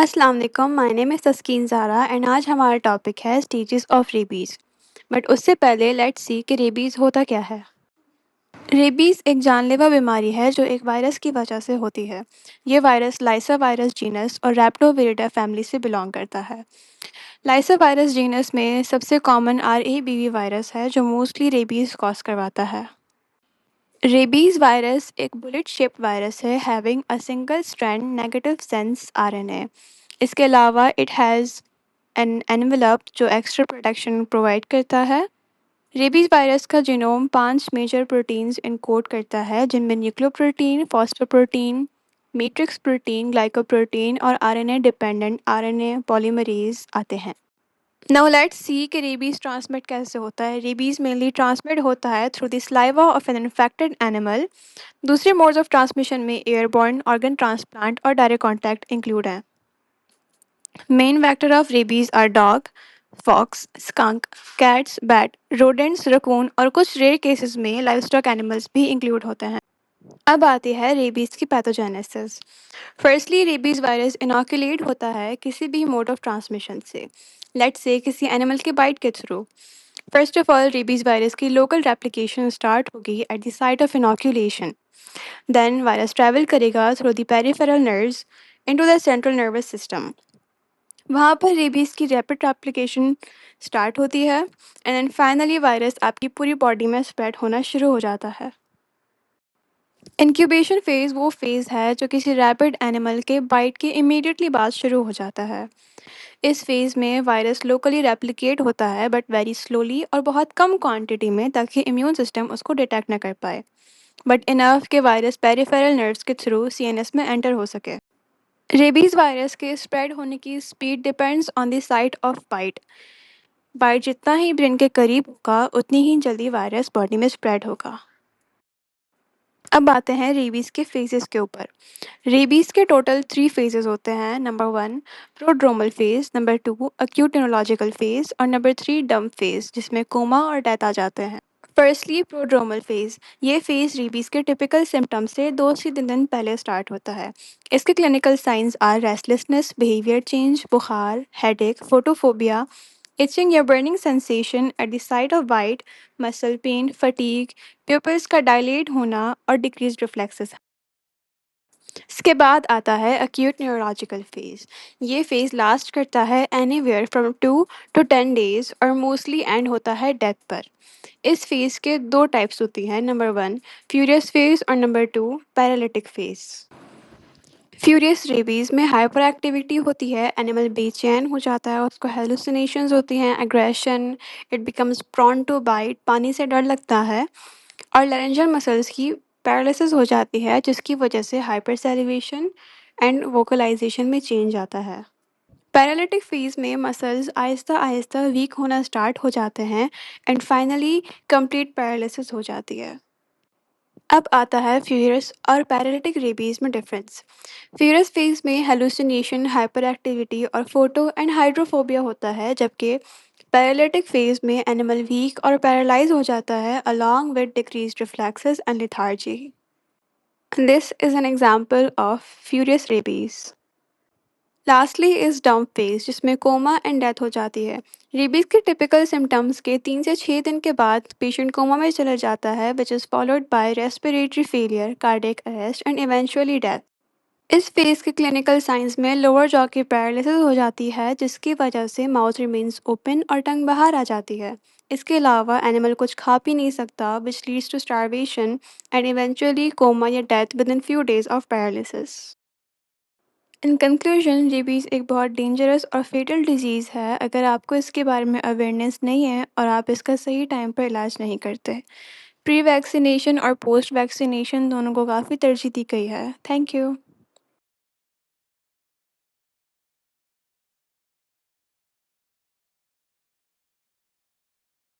अस्सलाम वालेकुम, my name is Taskeen Zara and आज हमारा टॉपिक है स्टेजेस ऑफ रेबीज़। बट उससे पहले लेट्स सी कि रेबीज़ होता क्या है। रेबीज़ एक जानलेवा बीमारी है जो एक वायरस की वजह से होती है। ये वायरस लाइसा वायरस जीनस और रैप्टोविरिडा फैमिली से बिलोंग करता है। लाइसा वायरस जीनस में सबसे कॉमन आरएबीवी वायरस है जो मोस्टली रेबीज़ कॉज करवाता है। रेबीज़ वायरस एक बुलेट शेप्ड वायरस है having a single strand negative sense RNA. इसके अलावा इट हैज़ एन एनवेलप जो एक्स्ट्रा प्रोटेक्शन प्रोवाइड करता है। रेबीज वायरस का जीनोम 5 मेजर प्रोटीन्स इनकोड करता है जिनमें न्यूक्लियोप्रोटीन, फॉस्फोप्रोटीन, मैट्रिक्स प्रोटीन, ग्लाइकोप्रोटीन और आरएनए डिपेंडेंट आरएनए पॉलीमरेज आते हैं। नाउ लेट्स सी कि रेबीज ट्रांसमिट कैसे होता है। रेबीज मेनली ट्रांसमिट होता है through the saliva of an infected animal. दूसरे मोड्स ऑफ ट्रांसमिशन में एयरबॉर्न, ऑर्गन ट्रांसप्लांट और डायरेक्ट कॉन्टैक्ट इंक्लूड हैं। Main vector of rabies are dog, fox, skunk, cats, bat, rodents, raccoon और कुछ rare cases में livestock animals भी include होते हैं। अब आती है रेबीज की pathogenesis. Firstly rabies virus inoculate होता है किसी भी मोड ऑफ ट्रांसमिशन से, लेट्स से किसी एनिमल के बाइट के through. First of all rabies virus की लोकल रेप्लिकेशन स्टार्ट होगी at the site of inoculation. Then virus travel करेगा through the peripheral nerves into the central nervous system. वहाँ पर rabies की rapid application start होती है and then finally virus आपकी पूरी बॉडी में स्प्रेड होना शुरू हो जाता है। इंक्यूबेशन फेज़ वो फेज़ है जो किसी रैपिड एनिमल के बाइट के इमीडिएटली बाद शुरू हो जाता है। इस फेज़ में वायरस लोकली रेप्लिकेट होता है बट वेरी स्लोली और बहुत कम क्वांटिटी में ताकि इम्यून सिस्टम उसको डिटेक्ट ना कर पाए, बट इनफ के वायरस पेरिफेरल नर्व्स के थ्रू सीएनएस में एंटर हो सके। रेबीज़ वायरस के स्प्रेड होने की speed depends on the site of bite. Bite जितना ही ब्रेन के करीब होगा उतनी ही जल्दी वायरस बॉडी में स्प्रेड होगा। अब आते हैं रेबीज़ के फेजेस के ऊपर। रेबीज़ के टोटल 3 फेजेस होते हैं। Number 1 prodromal phase, number 2 acute neurological phase और नंबर 3 डंप फेज जिसमें कोमा और डेथ आ जाते हैं। फर्स्टली प्रोड्रोमल फेज, ये फेज रेबीज़ के टिपिकल सिम्टम्स से 2 से 3 दिन पहले स्टार्ट होता है। इसके clinical signs are restlessness, behaviour change, बुखार, हेडेक, फोटोफोबिया, itching या burning sensation at the site of bite, muscle pain, fatigue, pupils का dilate होना और decreased reflexes। इसके बाद आता है acute neurological phase। ये phase लास्ट करता है anywhere from 2 to 10 days और मोस्टली एंड होता है डेथ पर। इस फेज़ के 2 टाइप्स होती हैं। नंबर 1 फ्यूरियस फेज़ और number 2 paralytic phase. Furious rabies में हाइपर एक्टिविटी होती है, एनिमल बेचैन हो जाता है, उसको हेलुसिनेशंस होती हैं, aggression, it becomes prone to bite, पानी से डर लगता है और लैरिंजियल मसल्स की पैरालिसिस हो जाती है जिसकी वजह से हाइपर सैलिवेशन एंड वोकलाइजेशन में चेंज आता है। पैरालिटिक फेज में मसल्स आहिस्ता आहिस्ता वीक होना स्टार्ट हो जाते हैं एंड फाइनली कंप्लीट पैरालिसिस हो जाती है। अब आता है फ्यूरियस और पैरालिटिक रेबीज़ में डिफरेंस। फ्यूरियस फेज में हेलुसिनेशन, हाइपर एक्टिविटी और फोटो एंड हाइड्रोफोबिया होता है, जबकि पैरालिटिक फेज में एनिमल वीक और पैरालाइज हो जाता है along with decreased reflexes and lethargy. This is an example of furious rabies. Lastly is dump phase जिसमें कोमा एंड डेथ हो जाती है। रेबीज के टिपिकल सिम्टम्स के 3 से 6 दिन के बाद पेशेंट कोमा में चला जाता है which is followed by respiratory failure, cardiac arrest and eventually death. इस फेज के क्लिनिकल साइंस में लोअर जॉ की पैरालिसिस हो जाती है जिसकी वजह से माउथ रिमेन्स ओपन और टंग बाहर आ जाती है। इसके अलावा एनिमल कुछ खा पी नहीं सकता which leads to starvation and eventually coma या death within few days of paralysis. In conclusion rabies एक बहुत डेंजरस और फेटल डिजीज़ है अगर आपको इसके बारे में अवेयरनेस नहीं है और आप इसका सही टाइम पर इलाज नहीं करते। प्री वैक्सीनेशन और पोस्ट वैक्सीनेशन दोनों को काफ़ी तरजीह दी गई है। Thank you.